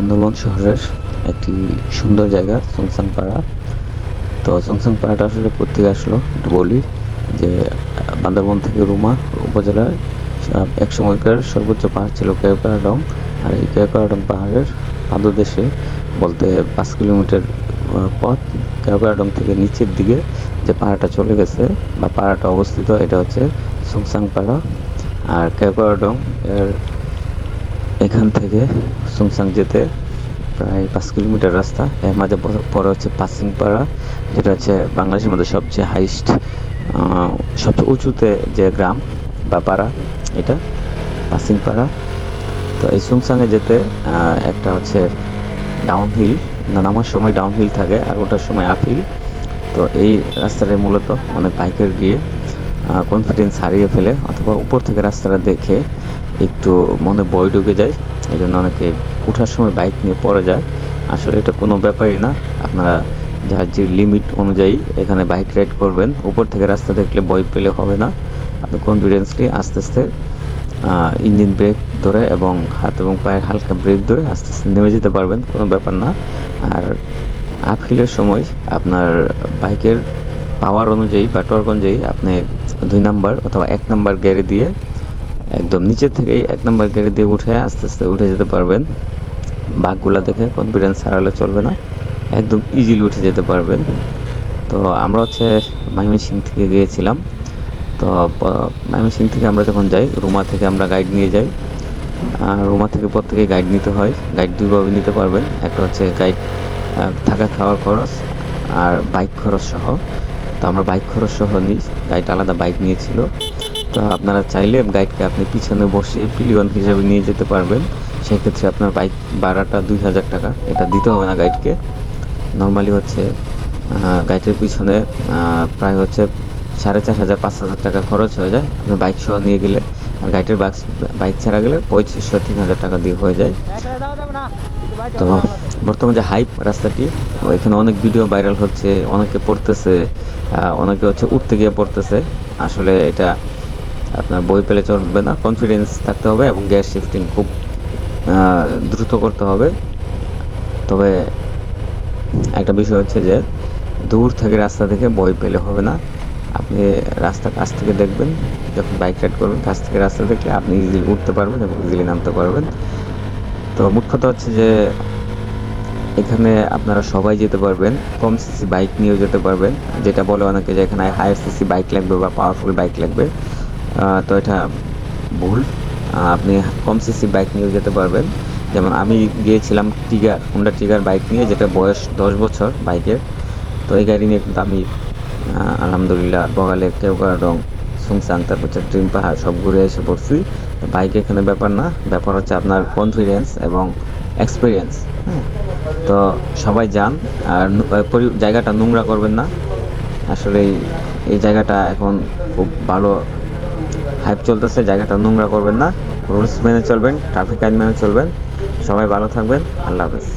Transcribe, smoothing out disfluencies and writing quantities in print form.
বান্দরবান শহরের একটি সুন্দর জায়গা চংসাং পাড়া। তো চংসাং পাড়াটা আসলে কোত্থেকে আসলো একটু বলি যে বান্দরবান থেকে রুমা উপজেলার এক সময়কার সর্বোচ্চ পাহাড় ছিল কেওক্রাডং। আর এই কেওক্রাডং পাহাড়ের পাদদেশে বলতে 5 কিলোমিটার পথ কেওক্রাডং থেকে নিচের দিকে যে পাহাড়টা চলে গেছে বা পাহাড়টা অবস্থিত এটা হচ্ছে চংসাং পাড়া। আর কেওক্রাডং এর এখান থেকে চংসাং যেতে প্রায় 5 কিলোমিটার রাস্তা। এর মাঝে পরে হচ্ছে পাসিংপাড়া, যেটা হচ্ছে বাংলাদেশের মধ্যে সবচেয়ে হাইস্ট, সবচেয়ে উঁচুতে যে গ্রাম বা পাড়া, এটা পাসিংপাড়া। তো এই চংসাংয়ে যেতে একটা হচ্ছে ডাউন হিল, নামার সময় ডাউন হিল থাকে আর ওঠার সময় আপ হিল। তো এই রাস্তাটা মূলত অনেক বাইকার গিয়ে কনফিডেন্স হারিয়ে ফেলে অথবা উপর থেকে রাস্তাটা দেখে একটু মনে ভয় ঢুকে যায়, এই জন্য অনেকে ওঠার সময় বাইক নিয়ে পড়ে যায়। আসলে এটা কোনো ব্যাপারই না, আপনারা যার যে লিমিট অনুযায়ী এখানে বাইক রাইড করবেন। উপর থেকে রাস্তা দেখলে ভয় পেলে হবে না, আপনি কনফিডেন্সলি আস্তে আস্তে ইঞ্জিন ব্রেক ধরে এবং হাত এবং পায়ের হালকা ব্রেক ধরে আস্তে আস্তে নেমে যেতে পারবেন, কোনো ব্যাপার না। আর আপ হিলের সময় আপনার বাইকের পাওয়ার অনুযায়ী বা টর্ক অনুযায়ী আপনি 2 নাম্বার অথবা 1 নাম্বার গিয়ারে দিয়ে একদম নিচে থেকেই 1 নাম্বার গিয়ারে দিয়ে উঠে আস্তে আস্তে উঠে যেতে পারবেন। বাঘগুলা দেখে কনফিডেন্স হারালে চলবে না, একদম ইজিলি উঠে যেতে পারবেন। তো আমরা হচ্ছে ময়মনসিং থেকে গিয়েছিলাম। তো ময়মনসিং থেকে আমরা যখন যাই, রুমা থেকে আমরা গাইড নিয়ে যাই। রুমা থেকে প্রত্যেকে গাইড নিতে হয়। গাইড দুইভাবে নিতে পারবেন, একটা হচ্ছে গাইড থাকা খাওয়ার খরচ আর বাইক খরচ সহ। তো আমরা বাইক খরচ সহ নিই, গাইড আলাদা বাইক নিয়েছিল। তো আপনারা চাইলে গাইডকে আপনি পিছনে বসে পিলিয়ন হিসেবে নিয়ে যেতে পারবেন। সেক্ষেত্রে আপনার বাইক ভাড়াটা 2000 টাকা, এটা দিতে হবে না গাইডকে। নর্মালি হচ্ছে গাইডের পিছনে প্রায় হচ্ছে 4500 5000 টাকা খরচ হয়ে যায় আপনি বাইক সহ নিয়ে গেলে। আর গাইডের বাইক ছাড়া গেলে 2500 3000 টাকা দিয়ে হয়ে যায়। তো বর্তমানে যে হাইপ রাস্তাটি, এখানে অনেক ভিডিও ভাইরাল হচ্ছে, অনেকে পড়তেছে, অনেকে হচ্ছে উঠতে গিয়ে পড়তেছে। আসলে এটা আপনার বই পেলে চলবে না, কনফিডেন্স থাকতে হবে এবং গিয়ার শিফটিং খুব দ্রুত করতে হবে। তবে একটা বিষয় হচ্ছে যে দূর থেকে রাস্তা দেখে ভয় পেলে হবে না, আপনি রাস্তা কাছ থেকে দেখবেন। যখন বাইক রাইড করবেন কাছ থেকে রাস্তা দেখলে আপনি ইজিলি উঠতে পারবেন এবং ইজিলি নামতে পারবেন। তো মোট কথা হচ্ছে যে এখানে আপনারা সবাই যেতে পারবেন, কম সিসি বাইক নিয়েও যেতে পারবেন। যেটা বলে অনেকে যে এখানে হায়ার সিসি বাইক লাগবে বা পাওয়ারফুল বাইক লাগবে, তো এটা ভুল। আপনি কম সিসি বাইক নিয়েও যেতে পারবেন। যেমন আমি গিয়েছিলাম টিগার, হোন্ডা টিগার বাইক নিয়ে, যেটা বয়স 10 বছর বাইকের। তো এই গাড়ি নিয়ে কিন্তু আমি আলহামদুলিল্লাহ বগালে কেওক্রাডং, চংসাং, তারপর হচ্ছে ড্রিম পাহাড় সব ঘুরে এসে পড়ছি। বাইক এখানে ব্যাপার না, ব্যাপার হচ্ছে আপনার কনফিডেন্স এবং এক্সপিরিয়েন্স। হ্যাঁ, তো সবাই যান। আর জায়গাটা নোংরা করবেন না। আসলে এই জায়গাটা এখন খুব ভালো হাইপ চলতেছে, জায়গাটা নোংরা করবেন না, রুলস মেনে চলবেন, ট্রাফিক আইন মেনে চলবেন। সবাই ভালো থাকবেন, আল্লাহ হাফেজ।